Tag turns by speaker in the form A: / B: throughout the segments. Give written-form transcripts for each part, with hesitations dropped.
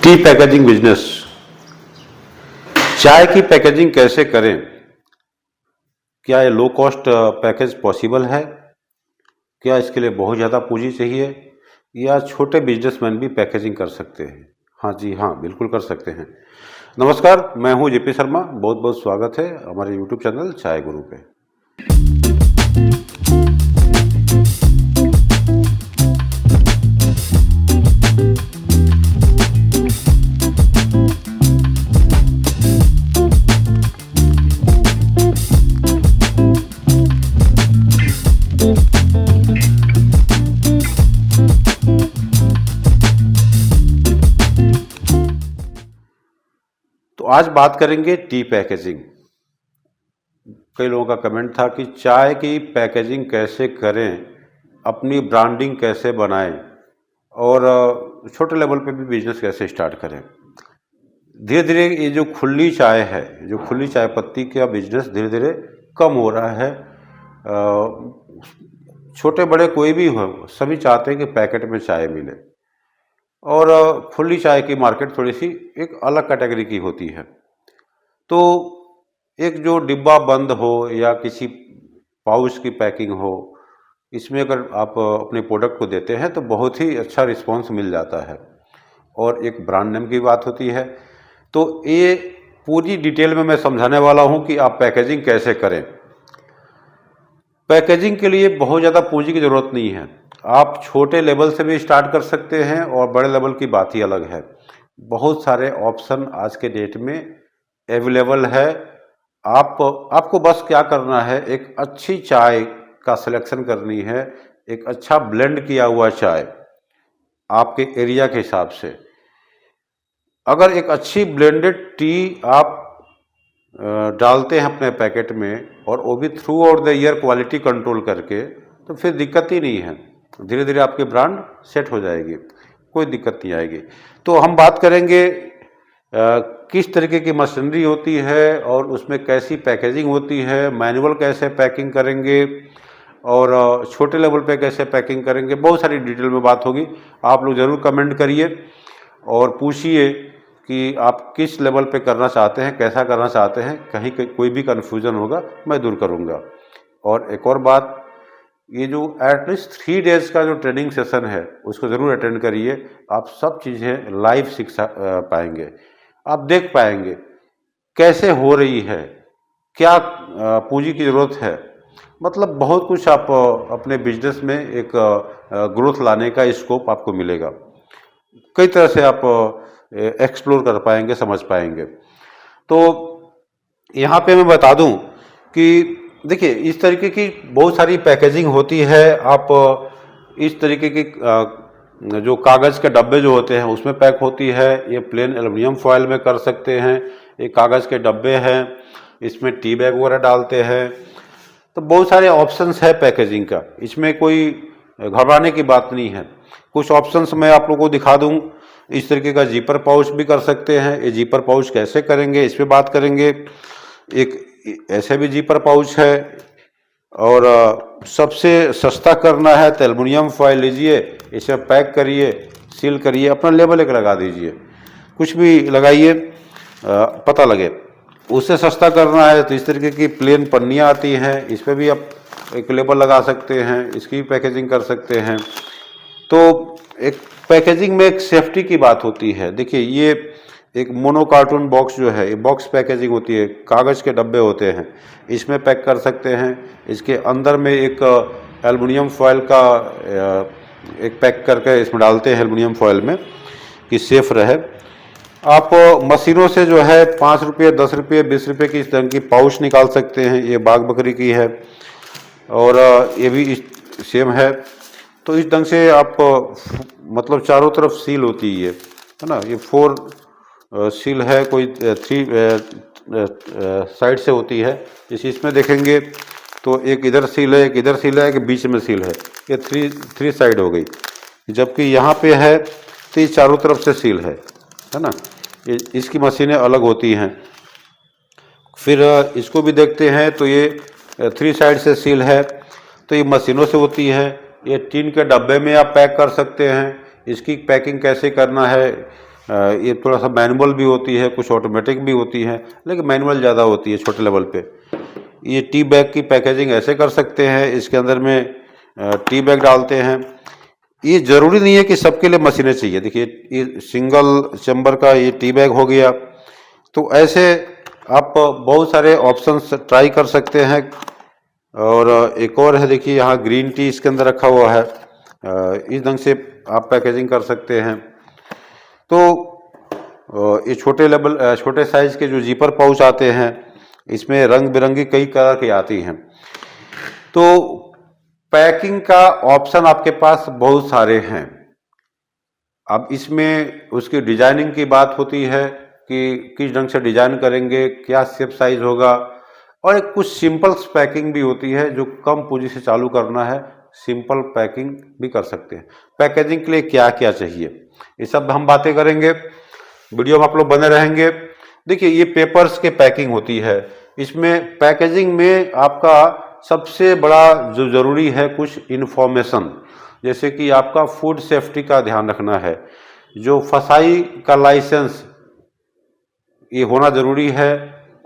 A: T packaging business. चाय की packaging कैसे करें? क्या ये लो कॉस्ट पैकेज पॉसिबल है? क्या इसके लिए बहुत ज़्यादा पूंजी चाहिए या छोटे बिजनेसमैन भी पैकेजिंग कर सकते हैं? हाँ जी हाँ, बिल्कुल कर सकते हैं। नमस्कार, मैं हूँ जेपी शर्मा। बहुत बहुत स्वागत है हमारे यूट्यूब चैनल चाय गुरु पे। तो आज बात करेंगे टी पैकेजिंग। कई लोगों का कमेंट था कि चाय की पैकेजिंग कैसे करें, अपनी ब्रांडिंग कैसे बनाएं और छोटे लेवल पे भी बिजनेस कैसे स्टार्ट करें। धीरे धीरे ये जो खुली चाय है, जो खुली चाय पत्ती का बिजनेस धीरे धीरे कम हो रहा है। छोटे बड़े कोई भी हो, सभी चाहते हैं कि पैकेट में चाय मिले और खुली चाय की मार्केट थोड़ी सी एक अलग कैटेगरी की होती है। तो एक जो डिब्बा बंद हो या किसी पाउच की पैकिंग हो, इसमें अगर आप अपने प्रोडक्ट को देते हैं तो बहुत ही अच्छा रिस्पांस मिल जाता है और एक ब्रांड नेम की बात होती है। तो ये पूरी डिटेल में मैं समझाने वाला हूं कि आप पैकेजिंग कैसे करें। पैकेजिंग के लिए बहुत ज़्यादा पूंजी की ज़रूरत नहीं है। आप छोटे लेवल से भी स्टार्ट कर सकते हैं और बड़े लेवल की बात ही अलग है। बहुत सारे ऑप्शन आज के डेट में अवेलेबल है। आपको बस क्या करना है, एक अच्छी चाय का सिलेक्शन करनी है, एक अच्छा ब्लेंड किया हुआ चाय आपके एरिया के हिसाब से। अगर एक अच्छी ब्लेंडेड टी आप डालते हैं अपने पैकेट में और वो भी through out the year quality control करके, तो फिर दिक्कत ही नहीं है। धीरे धीरे आपकी ब्रांड सेट हो जाएगी, कोई दिक्कत नहीं आएगी। तो हम बात करेंगे किस तरीके की मशीनरी होती है और उसमें कैसी पैकेजिंग होती है, मैनुअल कैसे पैकिंग करेंगे और छोटे लेवल पे कैसे पैकिंग करेंगे। बहुत सारी डिटेल में बात होगी। आप लोग ज़रूर कमेंट करिए और पूछिए कि आप किस लेवल पे करना चाहते हैं, कैसा करना चाहते हैं। कहीं कोई भी कन्फ्यूज़न होगा मैं दूर करूँगा। और एक और बात, ये जो एटलीस्ट 3 डेज़ का जो ट्रेनिंग सेशन है उसको ज़रूर अटेंड करिए। आप सब चीज़ें लाइव सीख पाएंगे, आप देख पाएंगे कैसे हो रही है, क्या पूंजी की ज़रूरत है। मतलब बहुत कुछ आप अपने बिजनेस में एक ग्रोथ लाने का स्कोप आपको मिलेगा। कई तरह से आप एक्सप्लोर कर पाएंगे, समझ पाएंगे। तो यहाँ पे मैं बता दूं कि देखिए, इस तरीके की बहुत सारी पैकेजिंग होती है। आप इस तरीके की जो कागज़ के डब्बे जो होते हैं उसमें पैक होती है। ये प्लेन एल्युमिनियम फॉयल में कर सकते हैं। ये कागज़ के डब्बे हैं, इसमें टी बैग वगैरह डालते हैं। तो बहुत सारे ऑप्शंस है पैकेजिंग का, इसमें कोई घबराने की बात नहीं है। कुछ ऑप्शंस मैं आप लोगों को दिखा दूं। इस तरीके का जीपर पाउच भी कर सकते हैं। ये जीपर पाउच कैसे करेंगे इस पे बात करेंगे। एक ऐसे भी जीपर पाउच है और सबसे सस्ता करना है तो एल्युमिनियम फॉयल लीजिए, इसे पैक करिए, सील करिए, अपना लेबल एक लगा दीजिए, कुछ भी लगाइए, पता लगे। उससे सस्ता करना है तो इस तरीके की प्लेन पन्नियाँ आती हैं, इस पर भी आप एक लेबल लगा सकते हैं, इसकी भी पैकेजिंग कर सकते हैं। तो एक पैकेजिंग में एक सेफ्टी की बात होती है। देखिए, ये एक मोनो कार्टून बॉक्स जो है, ये बॉक्स पैकेजिंग होती है, कागज़ के डब्बे होते हैं, इसमें पैक कर सकते हैं। इसके अंदर में एक एल्युमिनियम फॉयल का एक पैक करके इसमें डालते हैं एल्युमिनियम फॉयल में कि सेफ रहे। आप मशीनों से जो है 5 रुपये, 10 रुपये, 20 रुपये की इस तरह की पाउच निकाल सकते हैं। ये बाग बकरी की है और ये भी सेम है। तो इस ढंग से आप मतलब चारों तरफ सील होती है ना। ये 4 सील है, कोई 3 साइड से होती है। जैसे इसमें देखेंगे तो एक इधर सील है, एक इधर सील है, एक बीच में सील है। ये 3 साइड हो गई। जबकि यहाँ पे है तो ये चारों तरफ से सील है ना। इसकी मशीनें अलग होती हैं। फिर इसको भी देखते हैं तो ये 3 साइड से सील है, तो ये मशीनों से होती है। ये टीन के डब्बे में आप पैक कर सकते हैं। इसकी पैकिंग कैसे करना है, ये थोड़ा सा मैनुअल भी होती है, कुछ ऑटोमेटिक भी होती है, लेकिन मैनुअल ज़्यादा होती है छोटे लेवल पे। ये टी बैग की पैकेजिंग ऐसे कर सकते हैं, इसके अंदर में टी बैग डालते हैं। ये ज़रूरी नहीं है कि सबके लिए मशीनें चाहिए। देखिए ये सिंगल चैम्बर का ये टी बैग हो गया, तो ऐसे आप बहुत सारे ऑप्शंस ट्राई कर सकते हैं। और एक और है, देखिए यहाँ ग्रीन टी इसके अंदर रखा हुआ है, इस ढंग से आप पैकेजिंग कर सकते हैं। तो ये छोटे साइज के जो जीपर पाउच आते हैं, इसमें रंग बिरंगी कई कलर की आती हैं। तो पैकिंग का ऑप्शन आपके पास बहुत सारे हैं। अब इसमें उसकी डिजाइनिंग की बात होती है कि किस ढंग से डिजाइन करेंगे, क्या शेप साइज होगा, और एक कुछ सिंपल पैकिंग भी होती है जो कम पूंजी से चालू करना है, सिंपल पैकिंग भी कर सकते हैं। पैकेजिंग के लिए क्या क्या चाहिए, ये सब हम बातें करेंगे, वीडियो में आप लोग बने रहेंगे। देखिए ये पेपर्स के पैकिंग होती है। इसमें पैकेजिंग में आपका सबसे बड़ा जो ज़रूरी है कुछ इन्फॉर्मेशन, जैसे कि आपका फूड सेफ्टी का ध्यान रखना है, जो फसाई का लाइसेंस ये होना ज़रूरी है।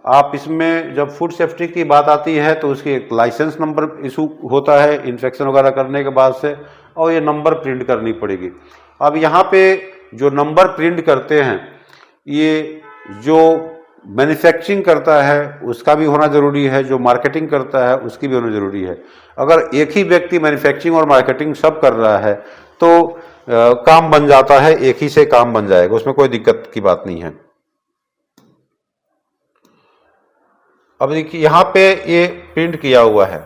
A: आप इसमें जब फूड सेफ्टी की बात आती है तो उसकी एक लाइसेंस नंबर इशू होता है इन्फेक्शन वगैरह करने के बाद से, और ये नंबर प्रिंट करनी पड़ेगी। अब यहाँ पे जो नंबर प्रिंट करते हैं, ये जो मैन्युफैक्चरिंग करता है उसका भी होना ज़रूरी है, जो मार्केटिंग करता है उसकी भी होना ज़रूरी है। अगर एक ही व्यक्ति मैन्युफैक्चरिंग और मार्केटिंग सब कर रहा है तो काम बन जाता है, एक ही से काम बन जाएगा, उसमें कोई दिक्कत की बात नहीं है। अब देखिए यहाँ पे ये प्रिंट किया हुआ है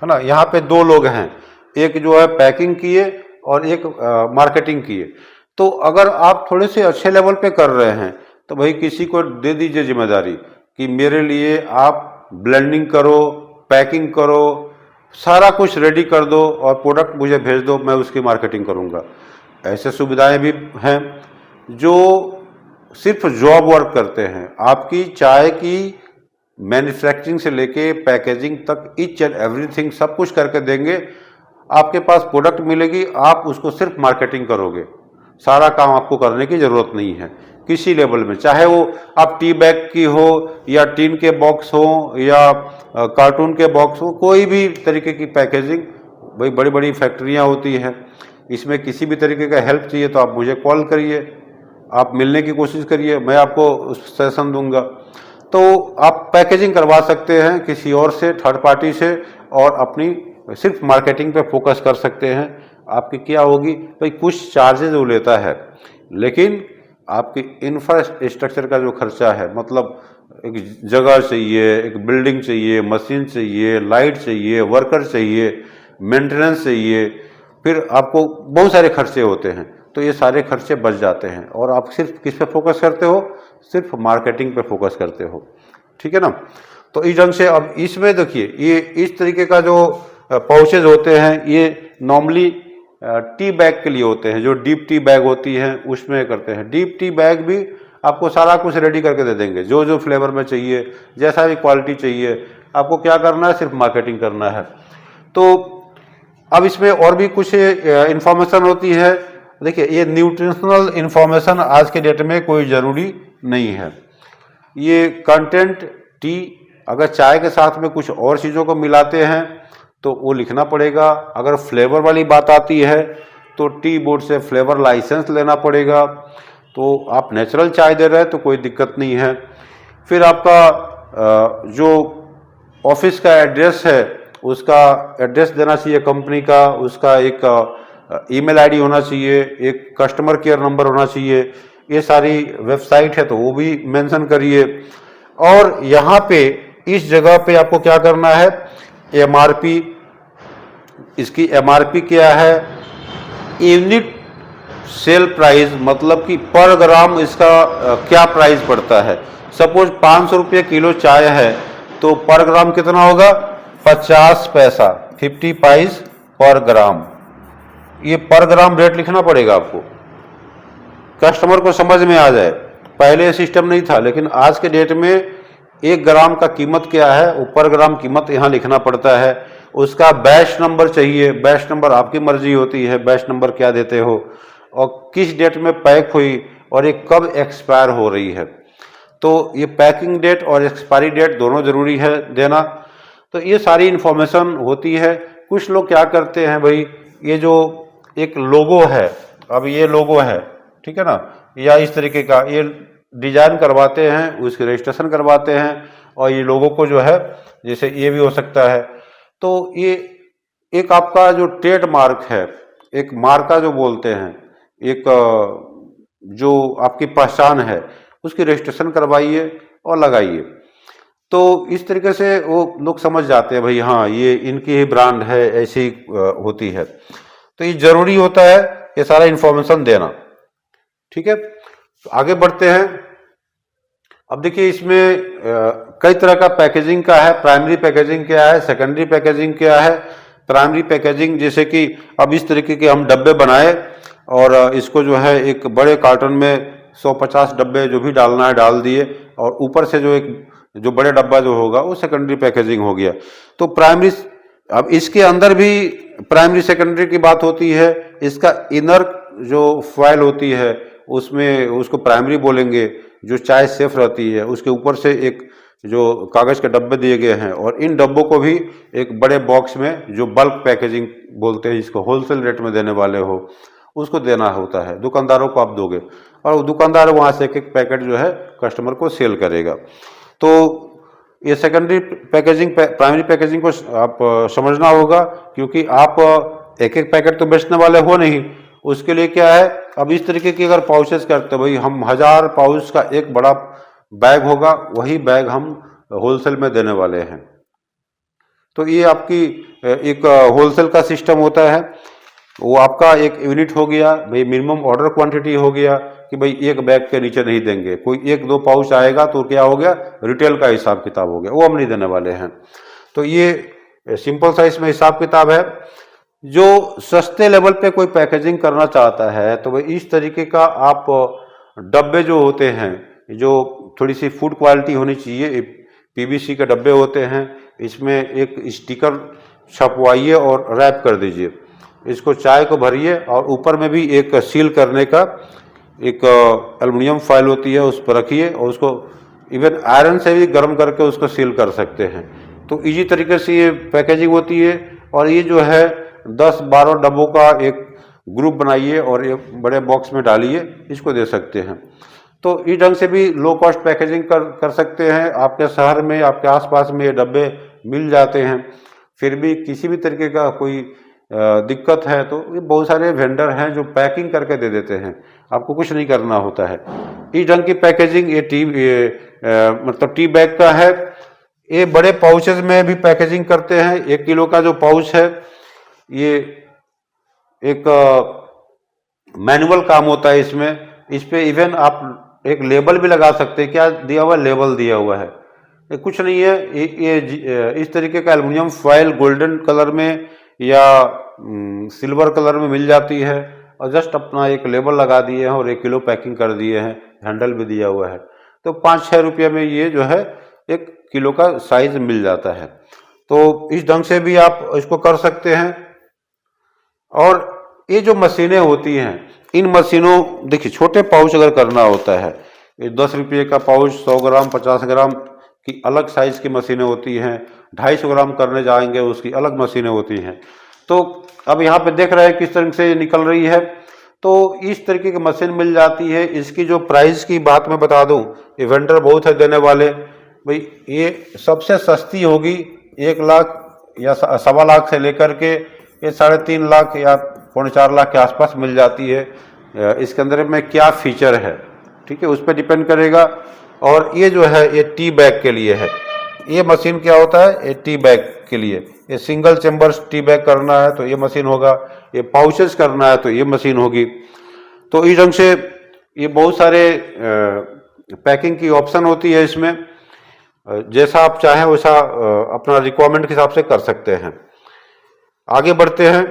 A: ना, यहाँ पे दो लोग हैं, एक जो है पैकिंग किए और एक मार्केटिंग किए। तो अगर आप थोड़े से अच्छे लेवल पे कर रहे हैं तो भाई किसी को दे दीजिए जिम्मेदारी कि मेरे लिए आप ब्लेंडिंग करो, पैकिंग करो, सारा कुछ रेडी कर दो और प्रोडक्ट मुझे भेज दो, मैं उसकी मार्केटिंग करूँगा। ऐसे सुविधाएं भी हैं जो सिर्फ जॉब वर्क करते हैं। आपकी चाय की मैन्युफैक्चरिंग से लेके पैकेजिंग तक ईच एंड एवरीथिंग सब कुछ करके देंगे। आपके पास प्रोडक्ट मिलेगी, आप उसको सिर्फ मार्केटिंग करोगे, सारा काम आपको करने की ज़रूरत नहीं है किसी लेवल में, चाहे वो आप टी बैग की हो या टीन के बॉक्स हो या कार्टून के बॉक्स हो, कोई भी तरीके की पैकेजिंग। भाई बड़ी बड़ी फैक्ट्रियाँ होती हैं, इसमें किसी भी तरीके का हेल्प चाहिए तो आप मुझे कॉल करिए, आप मिलने की कोशिश करिए, मैं आपको सेशन दूंगा। तो आप पैकेजिंग करवा सकते हैं किसी और से, थर्ड पार्टी से, और अपनी सिर्फ मार्केटिंग पे फोकस कर सकते हैं। आपकी क्या होगी भाई, कुछ चार्जेज वो लेता है, लेकिन आपकी इंफ्रास्ट्रक्चर का जो खर्चा है, मतलब एक जगह चाहिए, एक बिल्डिंग चाहिए, मशीन चाहिए, लाइट चाहिए, वर्कर चाहिए, मेंटेनेंस चाहिए, फिर आपको बहुत सारे खर्चे होते हैं। तो ये सारे खर्चे बच जाते हैं और आप सिर्फ किस पे फोकस करते हो, सिर्फ मार्केटिंग पे फोकस करते हो। ठीक है ना। तो इस ढंग से अब इसमें देखिए ये इस तरीके का जो पाउचेज होते हैं, ये नॉर्मली टी बैग के लिए होते हैं, जो डीप टी बैग होती है उसमें करते हैं। डीप टी बैग भी आपको सारा कुछ रेडी करके दे देंगे, जो जो फ्लेवर में चाहिए, जैसा भी क्वालिटी चाहिए, आपको क्या करना है, सिर्फ मार्केटिंग करना है। तो अब इसमें और भी कुछ इंफॉर्मेशन होती है। देखिए ये न्यूट्रिशनल इंफॉर्मेशन आज के डेट में कोई ज़रूरी नहीं है। ये कंटेंट टी, अगर चाय के साथ में कुछ और चीज़ों को मिलाते हैं तो वो लिखना पड़ेगा। अगर फ्लेवर वाली बात आती है तो टी बोर्ड से फ्लेवर लाइसेंस लेना पड़ेगा। तो आप नेचुरल चाय दे रहे हैं तो कोई दिक्कत नहीं है। फिर आपका जो ऑफिस का एड्रेस है उसका एड्रेस देना चाहिए कंपनी का, उसका एक ईमेल आईडी होना चाहिए, एक कस्टमर केयर नंबर होना चाहिए। ये सारी वेबसाइट है तो वो भी मेंशन करिए। और यहाँ पे इस जगह पे आपको क्या करना है, एमआरपी, इसकी एमआरपी क्या है, यूनिट सेल प्राइस, मतलब कि पर ग्राम इसका क्या प्राइस पड़ता है। सपोज 500 रुपये किलो चाय है तो पर ग्राम कितना होगा, 50 पैसा, 50 पैस पर ग्राम। ये पर ग्राम रेट लिखना पड़ेगा आपको, कस्टमर को समझ में आ जाए। पहले सिस्टम नहीं था, लेकिन आज के डेट में 1 ग्राम का कीमत क्या है, ऊपर ग्राम कीमत यहाँ लिखना पड़ता है। उसका बैच नंबर चाहिए, बैच नंबर आपकी मर्जी होती है, बैच नंबर क्या देते हो और किस डेट में पैक हुई और ये कब एक्सपायर हो रही है। तो ये पैकिंग डेट और एक्सपायरी डेट दोनों ज़रूरी है देना। तो ये सारी इन्फॉर्मेशन होती है। कुछ लोग क्या करते हैं भाई, ये जो एक लोगो है, अब ये लोगो है, ठीक है ना, या इस तरीके का ये डिजाइन करवाते हैं, उसकी रजिस्ट्रेशन करवाते हैं, और ये लोगों को जो है जैसे ये भी हो सकता है। तो ये एक आपका जो ट्रेडमार्क है, एक मार्का जो बोलते हैं, एक जो आपकी पहचान है, उसकी रजिस्ट्रेशन करवाइए और लगाइए। तो इस तरीके से वो लोग समझ जाते हैं भाई हाँ ये इनकी ही ब्रांड है, ऐसी होती है। तो ये जरूरी होता है ये सारा इंफॉर्मेशन देना। ठीक है, तो आगे बढ़ते हैं। अब देखिए इसमें कई तरह का पैकेजिंग का है। प्राइमरी पैकेजिंग क्या है, सेकेंडरी पैकेजिंग क्या है। प्राइमरी पैकेजिंग जैसे कि अब इस तरीके के हम डब्बे बनाए और इसको जो है एक बड़े कार्टन में 150 डब्बे जो भी डालना है डाल दिए, और ऊपर से जो एक जो बड़े डब्बा जो होगा वो सेकेंडरी पैकेजिंग हो गया। तो प्राइमरी, अब इसके अंदर भी प्राइमरी सेकेंडरी की बात होती है। इसका इनर जो फॉयल होती है उसमें उसको प्राइमरी बोलेंगे, जो चाय सेफ रहती है। उसके ऊपर से एक जो कागज़ के डब्बे दिए गए हैं, और इन डब्बों को भी एक बड़े बॉक्स में जो बल्क पैकेजिंग बोलते हैं, जिसको होलसेल रेट में देने वाले हो, उसको देना होता है। दुकानदारों को आप दोगे और दुकानदार वहाँ से एक एक पैकेट जो है कस्टमर को सेल करेगा। तो ये सेकेंडरी पैकेजिंग प्राइमरी पैकेजिंग को आप समझना होगा, क्योंकि आप एक एक पैकेट तो बेचने वाले हो नहीं। उसके लिए क्या है, अब इस तरीके की अगर पाउचेस करते भाई, हम 1000 पाउच का एक बड़ा बैग होगा, वही बैग हम होलसेल में देने वाले हैं। तो ये आपकी एक होलसेल का सिस्टम होता है। वो आपका एक यूनिट हो गया भाई, मिनिमम ऑर्डर क्वांटिटी हो गया कि भाई एक बैग के नीचे नहीं देंगे। कोई एक दो पाउच आएगा तो क्या हो गया, रिटेल का हिसाब किताब हो गया, वो हम नहीं देने वाले हैं। तो ये सिंपल साइज में हिसाब किताब है। जो सस्ते लेवल पे कोई पैकेजिंग करना चाहता है तो भाई इस तरीके का आप डब्बे जो होते हैं, जो थोड़ी सी फूड क्वालिटी होनी चाहिए, पीवीसी के डब्बे होते हैं, इसमें एक स्टिकर छपवाइए और रैप कर दीजिए। इसको चाय को भरिए और ऊपर में भी एक सील करने का एक एल्युमिनियम फॉयल होती है, उस पर रखिए, और उसको इवन आयरन से भी गर्म करके उसको सील कर सकते हैं। तो इजी तरीके से ये पैकेजिंग होती है। और ये जो है 10-12 डब्बों का एक ग्रुप बनाइए और एक बड़े बॉक्स में डालिए, इसको दे सकते हैं। तो इस ढंग से भी लो कॉस्ट पैकेजिंग कर सकते हैं। आपके शहर में, आपके आसपास में ये डब्बे मिल जाते हैं। फिर भी किसी भी तरीके का कोई दिक्कत है तो ये बहुत सारे वेंडर हैं जो पैकिंग करके दे देते हैं, आपको कुछ नहीं करना होता है। इस ढंग की पैकेजिंग मतलब टी बैग का है। ये बड़े पाउचेज में भी पैकेजिंग करते हैं। 1 किलो का जो पाउच है, ये एक मैनुअल काम होता है इसमें। इस पे इवन आप एक लेबल भी लगा सकते हैं। क्या दिया हुआ है, लेबल दिया हुआ है। ये कुछ नहीं है, ये इस तरीके का एल्युमिनियम फॉयल गोल्डन कलर में या सिल्वर कलर में मिल जाती है, और जस्ट अपना एक लेबल लगा दिए हैं और 1 किलो पैकिंग कर दिए हैं, हैंडल भी दिया हुआ है। तो 5-6 रुपये में ये जो है 1 किलो का साइज मिल जाता है। तो इस ढंग से भी आप इसको कर सकते हैं। और ये जो मशीनें होती हैं, इन मशीनों, देखिए छोटे पाउच अगर करना होता है, ये 10 रुपये का पाउच 100 ग्राम 50 ग्राम की अलग साइज की मशीनें होती हैं। 250 ग्राम करने जाएंगे उसकी अलग मशीनें होती हैं। तो अब यहाँ पे देख रहे हैं किस तरह से निकल रही है। तो इस तरीके की मशीन मिल जाती है। इसकी जो प्राइस की बात मैं बता दूं, ये वेंडर बहुत है देने वाले भाई। ये सबसे सस्ती होगी 1 लाख या 1.25 लाख से लेकर के ये 3.5 लाख या 4.25 लाख के आसपास मिल जाती है। इसके अंदर में क्या फीचर है, ठीक है, उस पर डिपेंड करेगा। और ये जो है ये टी बैग के लिए है। ये मशीन क्या होता है, ये टी बैग के लिए, ये सिंगल चेम्बर टी बैग करना है तो ये मशीन होगा, ये पाउचेस करना है तो ये मशीन होगी। तो इस ढंग से ये बहुत सारे पैकिंग की ऑप्शन होती है इसमें। जैसा आप चाहें वैसा अपना रिक्वायरमेंट के हिसाब से कर सकते हैं। आगे बढ़ते हैं।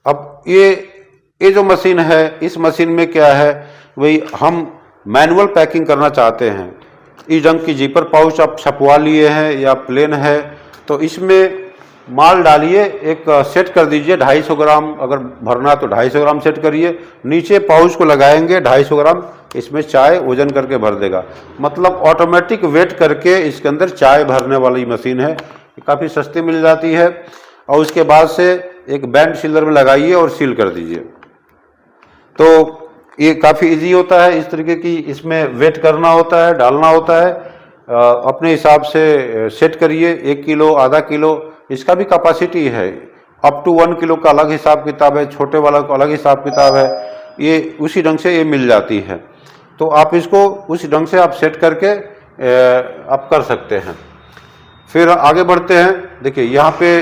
A: अब ये जो मशीन है, इस मशीन में क्या है भाई, हम मैनुअल पैकिंग करना चाहते हैं। इस ढंग की जीपर पाउच आप छपवा लिए हैं या प्लेन है, तो इसमें माल डालिए, एक सेट कर दीजिए 250 ग्राम, अगर भरना तो 250 ग्राम सेट करिए, नीचे पाउच को लगाएंगे 250 ग्राम, इसमें चाय वजन करके भर देगा। मतलब ऑटोमेटिक वेट करके इसके अंदर चाय भरने वाली मशीन है, काफ़ी सस्ती मिल जाती है। और उसके बाद से एक बैंड सीलर में लगाइए और सील कर दीजिए, तो ये काफ़ी इजी होता है। इस तरीके की इसमें वेट करना होता है, डालना होता है, अपने हिसाब से सेट करिए। 1 किलो, आधा किलो, इसका भी कैपेसिटी है। अप टू 1 किलो का अलग हिसाब किताब है, छोटे वाला का अलग हिसाब किताब है। ये उसी ढंग से ये मिल जाती है, तो आप इसको उसी ढंग से आप सेट करके आप कर सकते हैं। फिर आगे बढ़ते हैं। देखिए यहाँ पे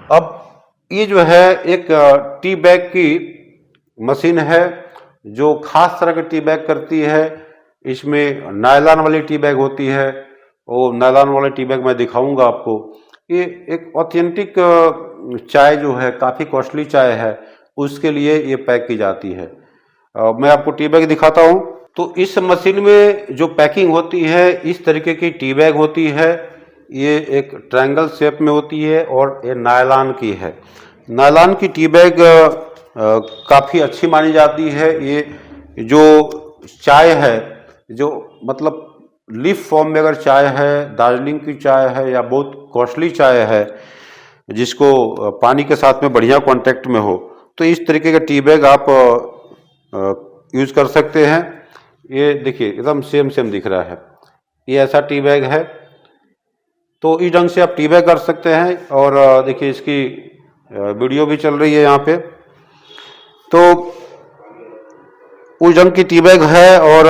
A: अब ये जो है एक टी बैग की मशीन है, जो खास तरह के टी बैग करती है। इसमें नायलॉन वाली टी बैग होती है, वो नायलॉन वाली टी बैग मैं दिखाऊंगा आपको। ये एक ऑथेंटिक चाय जो है, काफ़ी कॉस्टली चाय है, उसके लिए ये पैक की जाती है। मैं आपको टी बैग दिखाता हूँ। तो इस मशीन में जो पैकिंग होती है, इस तरीके की टी बैग होती है। ये एक ट्रायंगल शेप में होती है और ये नायलॉन की है। नायलॉन की टी बैग काफ़ी अच्छी मानी जाती है। ये जो चाय है, जो मतलब लीफ फॉर्म में अगर चाय है, दार्जिलिंग की चाय है या बहुत कॉस्टली चाय है, जिसको पानी के साथ में बढ़िया कांटेक्ट में हो, तो इस तरीके का टी बैग आप यूज़ कर सकते हैं। ये देखिए एकदम सेम दिख रहा है, ये ऐसा टी बैग है। तो इस ढंग से आप टी बैग कर सकते हैं। और देखिए इसकी वीडियो भी चल रही है यहाँ पे। तो उस ढंग की टी बैग है। और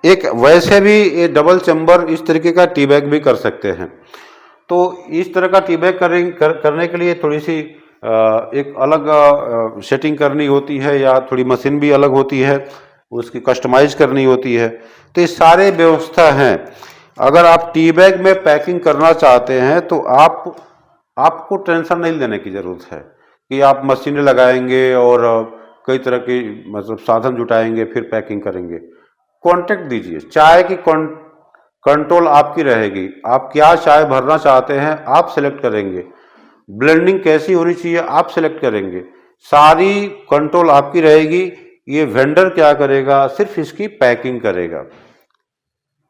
A: एक वैसे भी ये डबल चैम्बर इस तरीके का टी बैग भी कर सकते हैं। तो इस तरह का टी बैग करने के लिए थोड़ी सी एक अलग सेटिंग करनी होती है, या थोड़ी मशीन भी अलग होती है, उसकी कस्टमाइज करनी होती है। तो ये सारे व्यवस्था हैं। अगर आप टी बैग में पैकिंग करना चाहते हैं तो आपको टेंशन नहीं लेने की ज़रूरत है कि आप मशीनें लगाएंगे और कई तरह की मतलब साधन जुटाएंगे फिर पैकिंग करेंगे। कॉन्टेक्ट दीजिए, चाय की कंट्रोल आपकी रहेगी। आप क्या चाय भरना चाहते हैं आप सेलेक्ट करेंगे, ब्लेंडिंग कैसी होनी चाहिए आप सेलेक्ट करेंगे, सारी कंट्रोल आपकी रहेगी। ये वेंडर क्या करेगा, सिर्फ इसकी पैकिंग करेगा।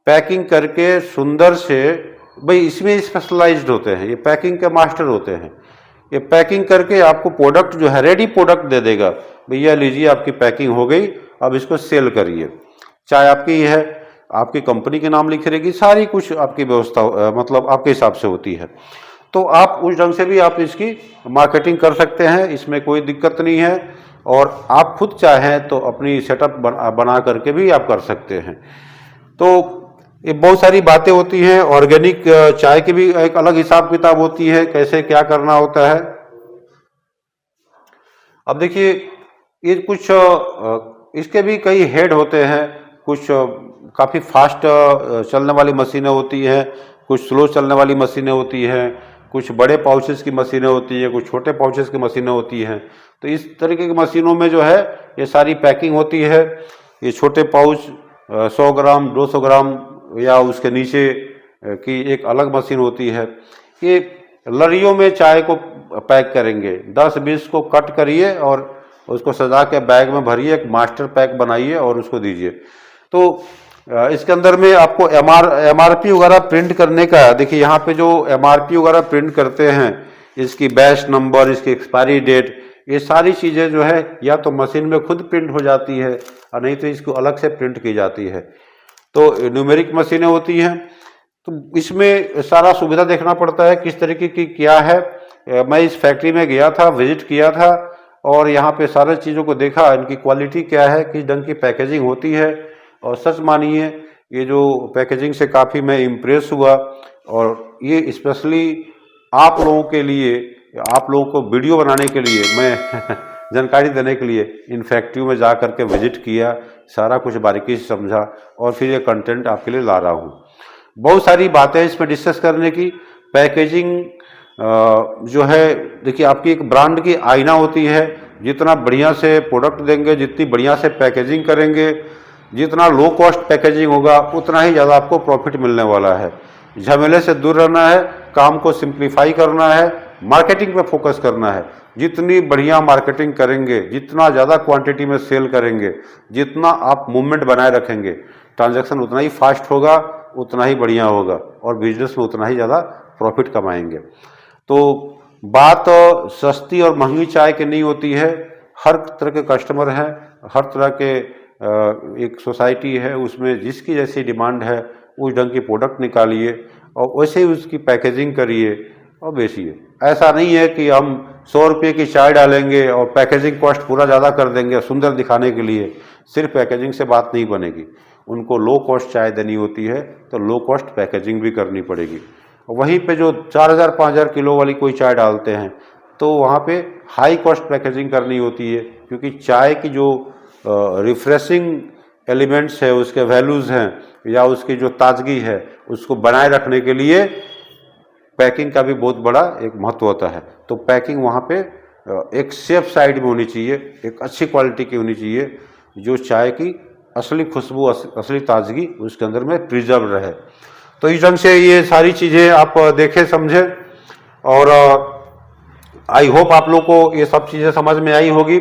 A: पैकिंग करके सुंदर से, भाई इसमें स्पेशलाइज्ड होते हैं, ये पैकिंग के मास्टर होते हैं। ये पैकिंग करके आपको प्रोडक्ट जो है रेडी प्रोडक्ट दे देगा, भैया लीजिए आपकी पैकिंग हो गई, अब इसको सेल करिए। चाय आपकी है, आपकी कंपनी के नाम लिखी रहेगी, सारी कुछ आपकी व्यवस्था मतलब आपके हिसाब से होती है। तो आप उस ढंग से भी आप इसकी मार्केटिंग कर सकते हैं, इसमें कोई दिक्कत नहीं है। और आप खुद चाहें तो अपनी सेटअप बना करके भी आप कर सकते हैं। तो ये बहुत सारी बातें होती हैं। ऑर्गेनिक चाय की भी एक अलग हिसाब किताब होती है, कैसे क्या करना होता है। अब देखिए ये कुछ इसके भी कई हेड होते हैं। कुछ काफ़ी फास्ट चलने वाली मशीनें होती हैं, कुछ स्लो चलने वाली मशीनें होती हैं, कुछ बड़े पाउचेस की मशीनें होती हैं, कुछ छोटे पाउचेस की मशीनें होती हैं। तो इस तरीके की मशीनों में जो है ये सारी पैकिंग होती है। ये छोटे पाउच 100 ग्राम 200 ग्राम या उसके नीचे की एक अलग मशीन होती है। ये लड़ियों में चाय को पैक करेंगे, 10-20 को कट करिए और उसको सजा के बैग में भरिए, एक मास्टर पैक बनाइए और उसको दीजिए। तो इसके अंदर में आपको MRP वगैरह प्रिंट करने का, देखिए यहाँ पे जो MRP वगैरह प्रिंट करते हैं, इसकी बैच नंबर, इसकी एक्सपायरी डेट, ये सारी चीज़ें जो है या तो मशीन में खुद प्रिंट हो जाती है और नहीं तो इसको अलग से प्रिंट की जाती है। तो न्यूमेरिक मशीनें होती हैं। तो इसमें सारा सुविधा देखना पड़ता है किस तरीके की क्या है। मैं इस फैक्ट्री में गया था, विजिट किया था और यहाँ पे सारी चीज़ों को देखा, इनकी क्वालिटी क्या है, किस ढंग की पैकेजिंग होती है। और सच मानिए ये जो पैकेजिंग से काफ़ी मैं इम्प्रेस हुआ। और ये स्पेशली आप लोगों के लिए, आप लोगों को वीडियो बनाने के लिए मैं जानकारी देने के लिए इन फैक्ट्रियों में जा कर के विजिट किया, सारा कुछ बारीकी से समझा और फिर ये कंटेंट आपके लिए ला रहा हूँ। बहुत सारी बातें इसमें डिस्कस करने की। पैकेजिंग जो है, देखिए आपकी एक ब्रांड की आईना होती है। जितना बढ़िया से प्रोडक्ट देंगे, जितनी बढ़िया से पैकेजिंग करेंगे, जितना लो कॉस्ट पैकेजिंग होगा उतना ही ज़्यादा आपको प्रॉफिट मिलने वाला है। झमेले से दूर रहना है, काम को सिंप्लीफाई करना है, मार्केटिंग पे फोकस करना है। जितनी बढ़िया मार्केटिंग करेंगे, जितना ज़्यादा क्वांटिटी में सेल करेंगे, जितना आप मूवमेंट बनाए रखेंगे, ट्रांजैक्शन उतना ही फास्ट होगा, उतना ही बढ़िया होगा और बिजनेस में उतना ही ज़्यादा प्रॉफिट कमाएंगे। तो बात सस्ती और महंगी चाय की नहीं होती है। हर तरह के कस्टमर हैं, हर तरह के एक सोसाइटी है, उसमें जिसकी जैसी डिमांड है उस ढंग की प्रोडक्ट निकालिए और वैसे ही उसकी पैकेजिंग करिए और बेचिए। ऐसा नहीं है कि हम 100 रुपये की चाय डालेंगे और पैकेजिंग कॉस्ट पूरा ज़्यादा कर देंगे सुंदर दिखाने के लिए। सिर्फ पैकेजिंग से बात नहीं बनेगी, उनको लो कॉस्ट चाय देनी होती है तो लो कॉस्ट पैकेजिंग भी करनी पड़ेगी। वहीं पे जो 4000 5000 किलो वाली कोई चाय डालते हैं तो वहाँ पे हाई कॉस्ट पैकेजिंग करनी होती है, क्योंकि चाय की जो रिफ्रेशिंग एलिमेंट्स है, उसके वैल्यूज़ हैं या उसकी जो ताजगी है, उसको बनाए रखने के लिए पैकिंग का भी बहुत बड़ा एक महत्व होता है। तो पैकिंग वहाँ पे एक सेफ साइड में होनी चाहिए, एक अच्छी क्वालिटी की होनी चाहिए, जो चाय की असली खुशबू, असली ताजगी उसके अंदर में प्रिजर्व रहे। तो इस ढंग से ये सारी चीज़ें आप देखें, समझें और आई होप आप लोग को ये सब चीज़ें समझ में आई होगी।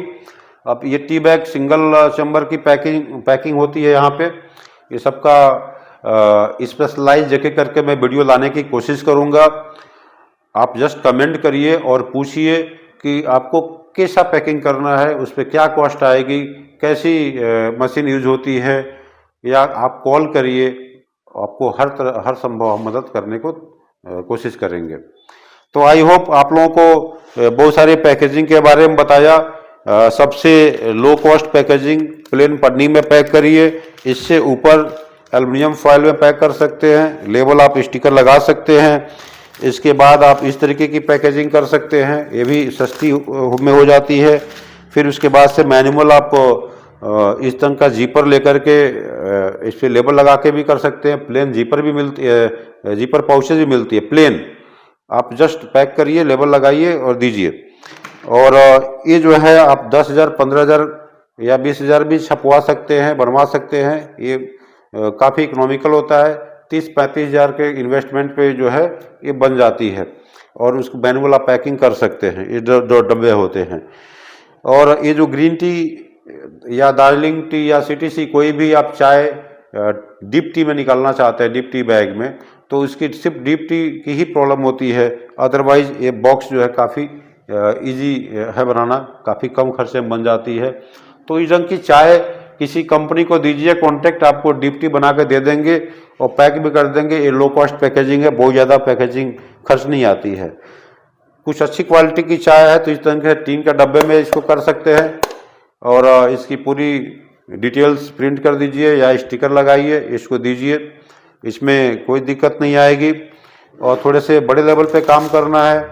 A: अब ये टी बैग सिंगल चैम्बर की पैकिंग होती है यहाँ पे, ये सबका स्पेशलाइज जगह करके मैं वीडियो लाने की कोशिश करूँगा। आप जस्ट कमेंट करिए और पूछिए कि आपको कैसा पैकिंग करना है, उस पर क्या कॉस्ट आएगी, कैसी मशीन यूज होती है, या आप कॉल करिए, आपको हर संभव मदद करने को कोशिश करेंगे। तो आई होप आप लोगों को बहुत सारे पैकेजिंग के बारे में बताया। सबसे लो कॉस्ट पैकेजिंग प्लेन पन्नी में पैक करिए, इससे ऊपर एल्युमिनियम फॉयल में पैक कर सकते हैं, लेबल आप स्टिकर लगा सकते हैं। इसके बाद आप इस तरीके की पैकेजिंग कर सकते हैं, ये भी सस्ती में हो जाती है। फिर उसके बाद से मैनुअल आप इस तरह का जीपर लेकर के इस पर लेबल लगा के भी कर सकते हैं। प्लेन जीपर भी मिलती है, जीपर पाउचेज भी मिलती है प्लेन, आप जस्ट पैक करिए, लेबल लगाइए और दीजिए। और ये जो है आप 10,000 15,000 या 20,000 भी छपवा सकते हैं, बनवा सकते हैं। ये काफ़ी इकोनॉमिकल होता है, 30-35 हज़ार के इन्वेस्टमेंट पे जो है ये बन जाती है और उसको मैनुअल आप पैकिंग कर सकते हैं। ये जो डब्बे होते हैं, और ये जो ग्रीन टी या दार्जिलिंग टी या CTC कोई भी आप चाय डीप टी में निकालना चाहते हैं, डीप टी बैग में, तो उसकी सिर्फ डीप टी की ही प्रॉब्लम होती है। अदरवाइज ये बॉक्स जो है काफ़ी इजी है बनाना, काफ़ी कम खर्चे में बन जाती है। तो इस रंग की चाय किसी कंपनी को दीजिए कॉन्टेक्ट, आपको डीप टी बना के दे देंगे और पैक भी कर देंगे। ये लो कॉस्ट पैकेजिंग है, बहुत ज़्यादा पैकेजिंग खर्च नहीं आती है। कुछ अच्छी क्वालिटी की चाय है तो इस तरह के टीन के डब्बे में इसको कर सकते हैं और इसकी पूरी डिटेल्स प्रिंट कर दीजिए या स्टिकर लगाइए, इसको दीजिए, इसमें कोई दिक्कत नहीं आएगी। और थोड़े से बड़े लेवल पे काम करना है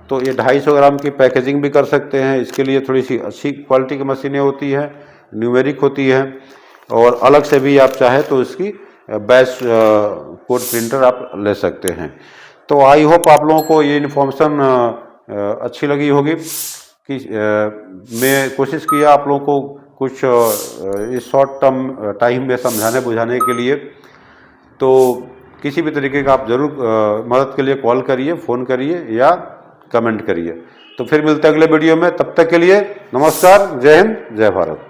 A: तो ये 250 ग्राम की पैकेजिंग भी कर सकते हैं। इसके लिए थोड़ी सी अच्छी क्वालिटी की मशीनें होती हैं, न्यूमेरिक होती है, और अलग से भी आप चाहे तो इसकी बैच कोड प्रिंटर आप ले सकते हैं। तो आई होप आप लोगों को ये इन्फॉर्मेशन अच्छी लगी होगी कि मैं कोशिश किया आप लोगों को कुछ इस शॉर्ट टर्म टाइम में समझाने बुझाने के लिए। तो किसी भी तरीके का आप ज़रूर मदद के लिए कॉल करिए, फ़ोन करिए या कमेंट करिए। तो फिर मिलते हैं अगले वीडियो में, तब तक के लिए नमस्कार, जय हिंद, जय भारत।